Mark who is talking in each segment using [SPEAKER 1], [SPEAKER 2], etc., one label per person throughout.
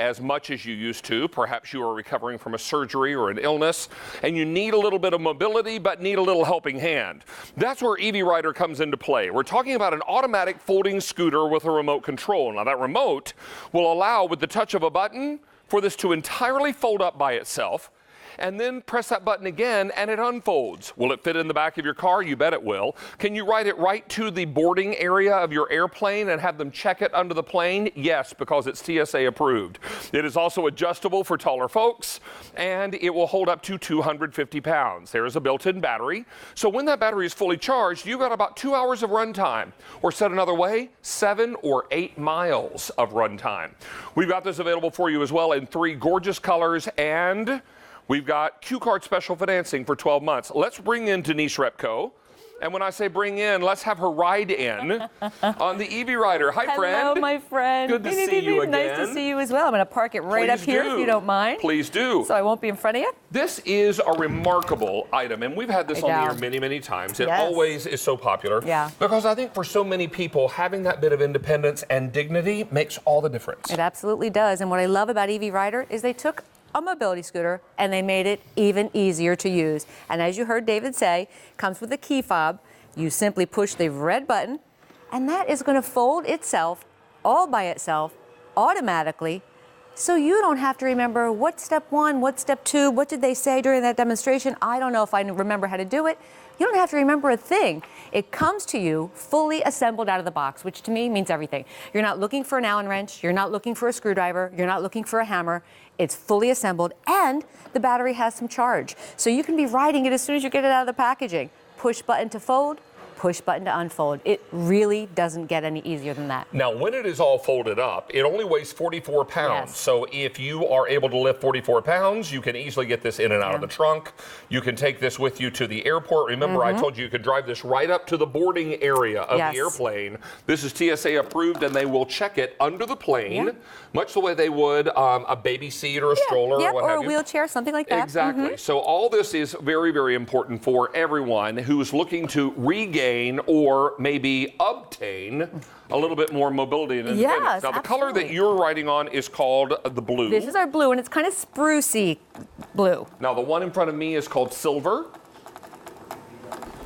[SPEAKER 1] as much as you used to. Perhaps you are recovering from a surgery or an illness, and you need a little bit of mobility, but need a little helping hand. That's where EV Rider comes into play. We're talking about an automatic folding scooter with a remote control. Now, that remote will allow, with the touch of a button, for this to entirely fold up by itself, and then press that button again and it unfolds. Will it fit in the back of your car? You bet it will. Can you ride it right to the boarding area of your airplane and have them check it under the plane? Yes, because it's TSA approved. It is also adjustable for taller folks, and it will hold up to 250 pounds. There is a built-in battery, so when that battery is fully charged, you've got about 2 hours of run time, or said another way, 7 or 8 miles of run time. We've got this available for you as well in 3 gorgeous colors, and we've got Q-Card special financing for 12 months. Let's bring in Denise Repko. And when I say bring in, let's have her ride in on the EV Rider. Hi, friend.
[SPEAKER 2] Hello, my friend.
[SPEAKER 1] Good to see you again.
[SPEAKER 2] Nice to see you as well. I'm going to park it right up here if you don't mind.
[SPEAKER 1] Please do.
[SPEAKER 2] So I won't be in front of you.
[SPEAKER 1] This is a remarkable item, and we've had this on the air many, many times. It always is so popular.
[SPEAKER 2] Yeah.
[SPEAKER 1] Because I think for so many people, having that bit of independence and dignity makes all the difference.
[SPEAKER 2] It absolutely does. And what I love about EV Rider is they took a mobility scooter and they made it even easier to use. And as you heard David say, it comes with a key fob. You simply push the red button and that is going to fold itself all by itself automatically, so you don't have to remember what step 1, what step 2, what did they say during that demonstration. I don't know if I remember how to do it. You don't have to remember a thing. It comes to you fully assembled out of the box, which to me means everything. You're not looking for an Allen wrench. You're not looking for a screwdriver. You're not looking for a hammer. It's fully assembled, and the battery has some charge. So you can be riding it as soon as you get it out of the packaging. Push button to fold, push button to unfold. It really doesn't get any easier than that.
[SPEAKER 1] Now, when it is all folded up, it only weighs 44 pounds.
[SPEAKER 2] Yes.
[SPEAKER 1] So if you are able to lift 44 pounds, you can easily get this in and out of the trunk. You can take this with you to the airport. Remember, I told you could drive this right up to the boarding area of the airplane. This is TSA approved, and they will check it under the plane, much the way they would a baby seat or a stroller or what
[SPEAKER 2] or
[SPEAKER 1] have
[SPEAKER 2] a
[SPEAKER 1] you.
[SPEAKER 2] wheelchair, something like that.
[SPEAKER 1] Exactly. So all this is very, very important for everyone who's looking to regain or maybe obtain a little bit more mobility and independence.
[SPEAKER 2] Yes,
[SPEAKER 1] now, the color that you're riding on is called the blue.
[SPEAKER 2] This is our blue, and it's kind of sprucey blue.
[SPEAKER 1] Now, the one in front of me is called silver.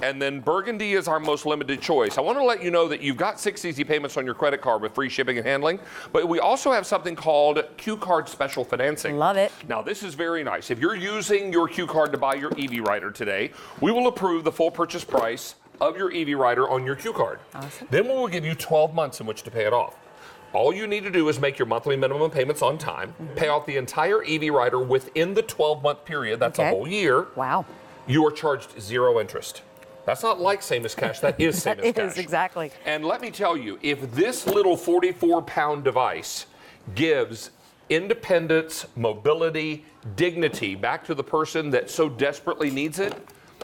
[SPEAKER 1] And then burgundy is our most limited choice. I want to let you know that you've got 6 easy payments on your credit card with free shipping and handling, but we also have something called Q-Card special financing.
[SPEAKER 2] Love it.
[SPEAKER 1] Now, this is very nice. If you're using your Q-Card to buy your EV Rider today, we will approve the full purchase price of your EV Rider on your Q-Card.
[SPEAKER 2] Awesome.
[SPEAKER 1] Then we will give you 12 months in which to pay it off. All you need to do is make your monthly minimum payments on time, pay off the entire EV Rider within the 12-month period. That's a whole year.
[SPEAKER 2] Wow.
[SPEAKER 1] You are charged 0 interest. That's not like Same as Cash, that is Same as Cash.
[SPEAKER 2] It is, exactly.
[SPEAKER 1] And let me tell you, if this little 44-pound device gives independence, mobility, dignity back to the person that so desperately needs it,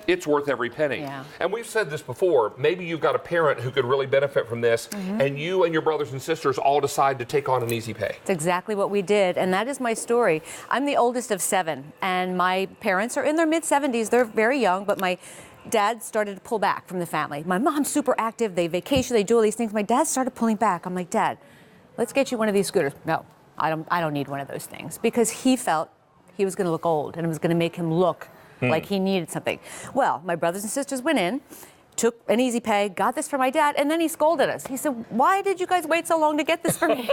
[SPEAKER 1] it's worth every penny.
[SPEAKER 2] Yeah.
[SPEAKER 1] And we've said this before, maybe you've got a parent who could really benefit from this, and you and your brothers and sisters all decide to take on an easy pay.
[SPEAKER 2] It's exactly what we did, and that is my story. I'm the oldest of 7, and my parents are in their mid-70s. They're very young, but my dad started to pull back from the family. My mom's super active. They vacation, they do all these things. My dad started pulling back. I'm like, Dad, let's get you one of these scooters. No, I don't need one of those things, because he felt he was going to look old, and it was going to make him look like he needed something. Well, my brothers and sisters went in, took an easy pay, got this for my dad, and then he scolded us. He said, why did you guys wait so long to get this for me?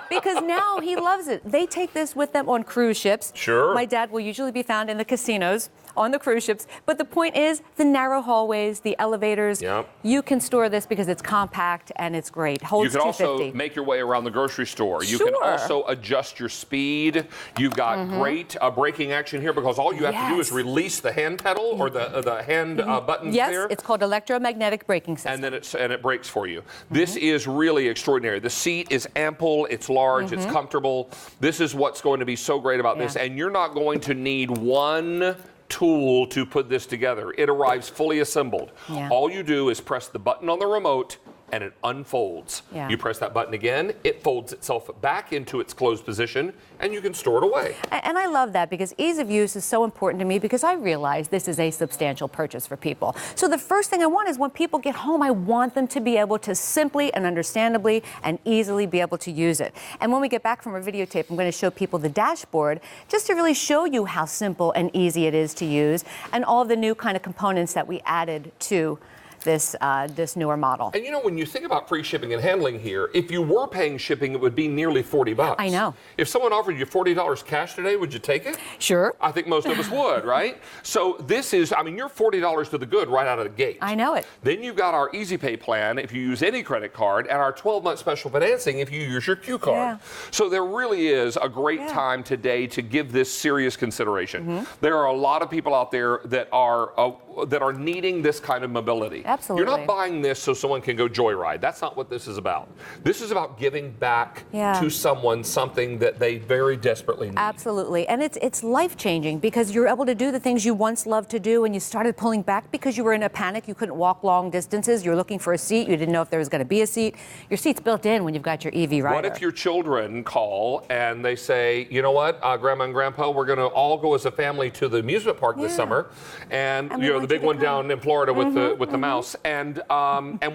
[SPEAKER 2] Because now he loves it. They take this with them on cruise ships.
[SPEAKER 1] Sure.
[SPEAKER 2] My dad will usually be found in the casinos on the cruise ships. But the point is, the narrow hallways, the elevators, you can store this because it's compact and it's great. Holds 250.
[SPEAKER 1] You can also make your way around the grocery store. You can also adjust your speed. You've got great braking action here, because all you have to do is release the hand pedal or the hand buttons there.
[SPEAKER 2] Yes, it's called electromagnetic braking system.
[SPEAKER 1] And then it brakes for you. This is really extraordinary. The seat is ample, it's large, it's comfortable. This is what's going to be so great about this. And you're not going to need one tool to put this together. It arrives fully assembled. All you do is press the button on the remote, and it unfolds.
[SPEAKER 2] Yeah.
[SPEAKER 1] You press that button again, it folds itself back into its closed position, and you can store it away.
[SPEAKER 2] And I love that because ease of use is so important to me because I realize this is a substantial purchase for people. So the first thing I want is when people get home, I want them to be able to simply and understandably and easily be able to use it. And when we get back from our videotape, I'm going to show people the dashboard just to really show you how simple and easy it is to use and all the new kind of components that we added to this newer model.
[SPEAKER 1] And you know, when you think about free shipping and handling here, if you were paying shipping, it would be nearly $40.
[SPEAKER 2] I know.
[SPEAKER 1] If someone offered you $40 cash today, would you take it?
[SPEAKER 2] Sure.
[SPEAKER 1] I think most of us would, right? So this is, I mean, you're $40 to the good right out of the gate.
[SPEAKER 2] I know it.
[SPEAKER 1] Then you've got our Easy Pay plan if you use any credit card, and our 12-month special financing if you use your Q card.
[SPEAKER 2] Yeah.
[SPEAKER 1] So there really is a great time today to give this serious consideration. There are a lot of people out there that are needing this kind of mobility.
[SPEAKER 2] Absolutely.
[SPEAKER 1] You're not buying this so someone can go joyride. That's not what this is about. This is about giving back to someone something that they very desperately need.
[SPEAKER 2] Absolutely. And it's life-changing because you're able to do the things you once loved to do and you started pulling back because you were in a panic. You couldn't walk long distances. You were looking for a seat. You didn't know if there was going to be a seat. Your seat's built in when you've got your EV rider.
[SPEAKER 1] What if your children call and they say, you know what, Grandma and Grandpa, we're going to all go as a family to the amusement park this summer. And you know, the big one down in Florida with the mouse. And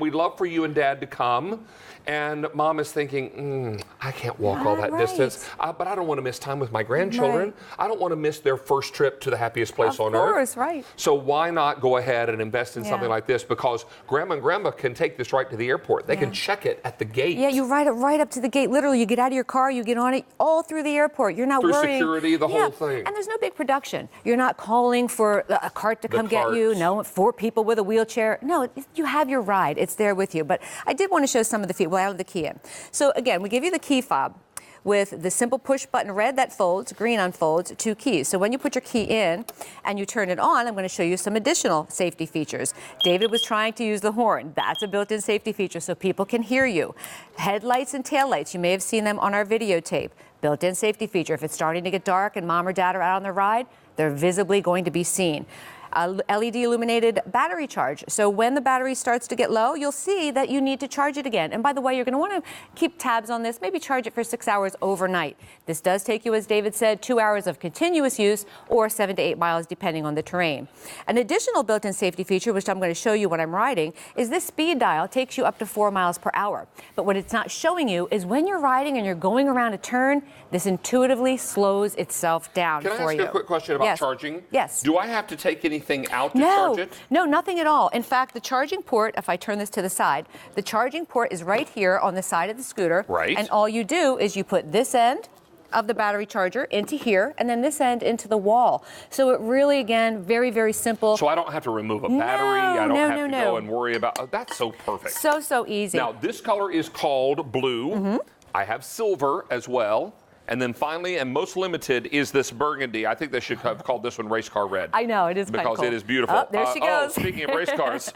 [SPEAKER 1] we'd love for you and Dad to come. And Mom is thinking, I can't walk all that distance, but I don't want to miss time with my grandchildren. I don't want to miss their first trip to the happiest place on earth.
[SPEAKER 2] Of course, right.
[SPEAKER 1] So why not go ahead and invest in something like this? Because Grandma and Grandma can take this right to the airport. They can check it at the gate.
[SPEAKER 2] Yeah, you ride it right up to the gate. Literally, you get out of your car, you get on it, all through the airport. You're not worrying.
[SPEAKER 1] Through security, the whole thing.
[SPEAKER 2] And there's no big production. You're not calling for a cart to come get you. No, 4 people with a wheelchair. No, you have your ride. It's there with you. But I did want to show some of the features. Well, I have the key in. So again, we give you the key fob with the simple push button red that folds, green unfolds, 2 keys. So when you put your key in and you turn it on, I'm going to show you some additional safety features. David was trying to use the horn. That's a built-in safety feature so people can hear you. Headlights and taillights, you may have seen them on our videotape. Built-in safety feature. If it's starting to get dark and Mom or Dad are out on the ride, they're visibly going to be seen. LED illuminated battery charge. So when the battery starts to get low, you'll see that you need to charge it again. And by the way, you're going to want to keep tabs on this, maybe charge it for 6 hours overnight. This does take you, as David said, 2 hours of continuous use or 7 to 8 miles depending on the terrain. An additional built-in safety feature, which I'm going to show you when I'm riding, is this speed dial takes you up to 4 miles per hour. But what it's not showing you is when you're riding and you're going around a turn, this intuitively slows itself down for you.
[SPEAKER 1] Can I ask you a quick question about charging?
[SPEAKER 2] Yes.
[SPEAKER 1] Do I have to take anything out to charge it?
[SPEAKER 2] No, nothing at all. In fact, the charging port, if I turn this to the side, the charging port is right here on the side of the scooter.
[SPEAKER 1] Right.
[SPEAKER 2] And all you do is you put this end of the battery charger into here and then this end into the wall. So it really, again, very, very simple.
[SPEAKER 1] So I don't have to remove a battery. I don't have to go and worry about, that's so perfect.
[SPEAKER 2] So easy.
[SPEAKER 1] Now, this color is called blue. I have silver as well. And then finally, and most limited, is this burgundy. I think they should have called this one race car red.
[SPEAKER 2] I know, it is kind of cool.
[SPEAKER 1] Because it is beautiful.
[SPEAKER 2] Oh, there she goes.
[SPEAKER 1] Speaking of race cars.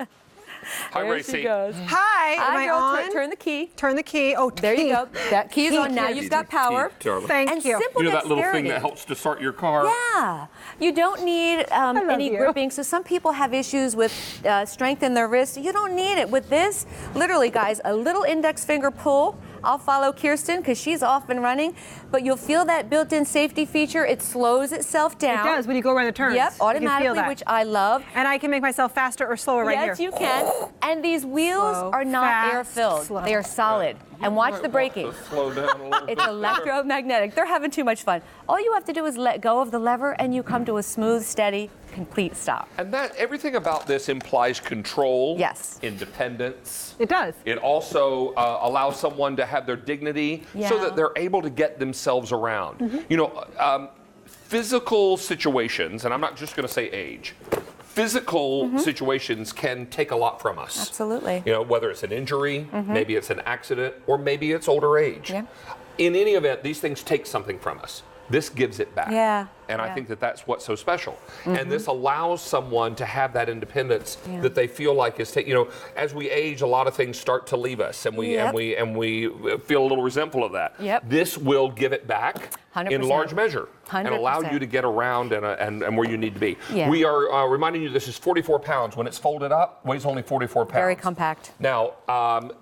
[SPEAKER 1] Hi,
[SPEAKER 2] there
[SPEAKER 1] Racy.
[SPEAKER 2] she goes.
[SPEAKER 3] Hi, am I
[SPEAKER 2] girl,
[SPEAKER 3] on?
[SPEAKER 2] turn the key.
[SPEAKER 3] Turn the key. Oh,
[SPEAKER 2] there you go. That key is on. Now you've got power.
[SPEAKER 3] Thank you.
[SPEAKER 2] Simple
[SPEAKER 1] You know that little thing
[SPEAKER 2] dexterity.
[SPEAKER 1] that helps to start your car?
[SPEAKER 2] Yeah. You don't need any gripping. So some people have issues with strength in their wrist. You don't need it. With this, literally, guys, a little index finger pull. I'll follow Kirsten because she's off and running. But you'll feel that built-in safety feature. It slows itself down.
[SPEAKER 3] It does when you go around the turns.
[SPEAKER 2] Yep, automatically,
[SPEAKER 3] feel
[SPEAKER 2] which I love.
[SPEAKER 3] And I can make myself faster or slower right here.
[SPEAKER 2] Yes, you can. And these wheels are not air-filled. They are solid. And watch the braking.
[SPEAKER 1] Slow down a little bit.
[SPEAKER 2] It's electromagnetic. They're having too much fun. All you have to do is let go of the lever and you come to a smooth, steady, complete stop.
[SPEAKER 1] And that everything about this implies control,
[SPEAKER 2] Yes.
[SPEAKER 1] independence.
[SPEAKER 3] It does.
[SPEAKER 1] It also allows someone to have their dignity so that they're able to get themselves around. You know, physical situations, and I'm not just going to say age, physical situations can take a lot from us.
[SPEAKER 2] Absolutely.
[SPEAKER 1] You know, whether it's an injury, maybe it's an accident, or maybe it's older age.
[SPEAKER 2] Yeah.
[SPEAKER 1] In any event, these things take something from us. This gives it back.
[SPEAKER 2] Yeah.
[SPEAKER 1] And I think that that's what's so special. And this allows someone to have that independence that they feel like is, you know, as we age, a lot of things start to leave us, and we feel a little resentful of that.
[SPEAKER 2] Yep.
[SPEAKER 1] This will give it back in
[SPEAKER 2] 100%.
[SPEAKER 1] large measure and allow
[SPEAKER 2] 100%.
[SPEAKER 1] you to get around and where you need to be.
[SPEAKER 2] Yeah.
[SPEAKER 1] We are reminding you this is 44 pounds. When it's folded up, weighs only 44 pounds.
[SPEAKER 2] Very compact.
[SPEAKER 1] Now,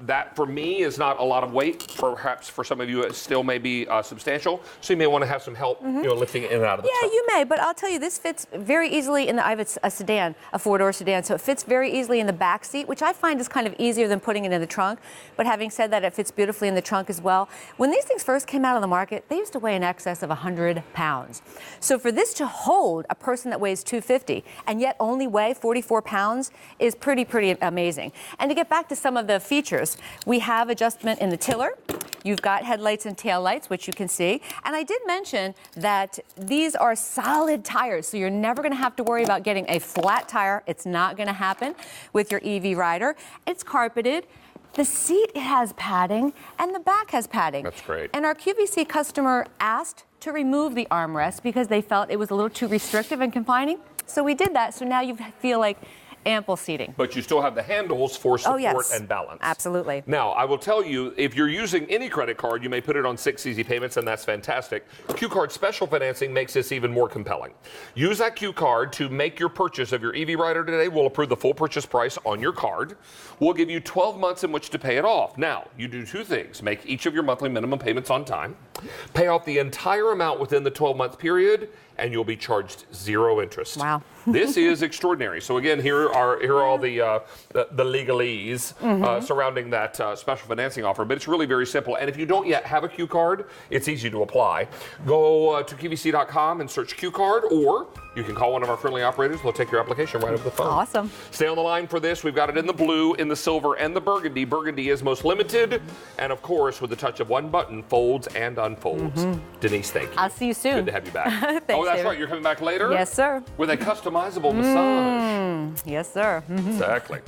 [SPEAKER 1] that for me is not a lot of weight. Perhaps for some of you it still may be substantial. So you may want to have some help lifting it in and out of the
[SPEAKER 2] Yeah,
[SPEAKER 1] truck.
[SPEAKER 2] you may, but I'll tell you, this fits very easily in the, I have a sedan, a four-door sedan, so it fits very easily in the back seat, which I find is kind of easier than putting it in the trunk. But having said that, it fits beautifully in the trunk as well. When these things first came out on the market, they used to weigh in excess of 100 pounds. So for this to hold a person that weighs 250 and yet only weigh 44 pounds is pretty amazing. And to get back to some of the features, we have adjustment in the tiller. You've got headlights and taillights, which you can see. And I did mention that these are solid tires, so you're never going to have to worry about getting a flat tire. It's not going to happen with your EV Rider. It's carpeted. The seat has padding, and the back has padding.
[SPEAKER 1] That's great.
[SPEAKER 2] And our QVC customer asked to remove the armrest because they felt it was a little too restrictive and confining. So we did that, so now you feel like ample seating.
[SPEAKER 1] But you still have the handles for support and balance.
[SPEAKER 2] Absolutely.
[SPEAKER 1] Now, I will tell you, if you're using any credit card, you may put it on 6 easy payments, and that's fantastic. Q-Card special financing makes this even more compelling. Use that Q-Card to make your purchase of your EV Rider today. We'll approve the full purchase price on your card. We'll give you 12 months in which to pay it off. Now, you do two things. Make each of your monthly minimum payments on time. Pay off the entire amount within the 12-month period, and you'll be charged 0 interest.
[SPEAKER 2] Wow.
[SPEAKER 1] This is extraordinary. So again, here are all the legalese surrounding that special financing offer. But it's really very simple. And if you don't yet have a Q card, it's easy to apply. Go to QVC.com and search Q card, or you can call one of our friendly operators. They'll take your application right over the phone.
[SPEAKER 2] Awesome.
[SPEAKER 1] Stay on the line for this. We've got it in the blue, in the silver, and the burgundy. Burgundy is most limited, and of course, with the touch of one button, folds and unfolds. Denise, thank you.
[SPEAKER 2] I'll see you soon.
[SPEAKER 1] Good to have you back.
[SPEAKER 2] Thanks,
[SPEAKER 1] oh, that's
[SPEAKER 2] David.
[SPEAKER 1] right. You're coming back later?
[SPEAKER 2] Yes, sir.
[SPEAKER 1] With a customizable massage.
[SPEAKER 2] Yes, sir.
[SPEAKER 1] Exactly.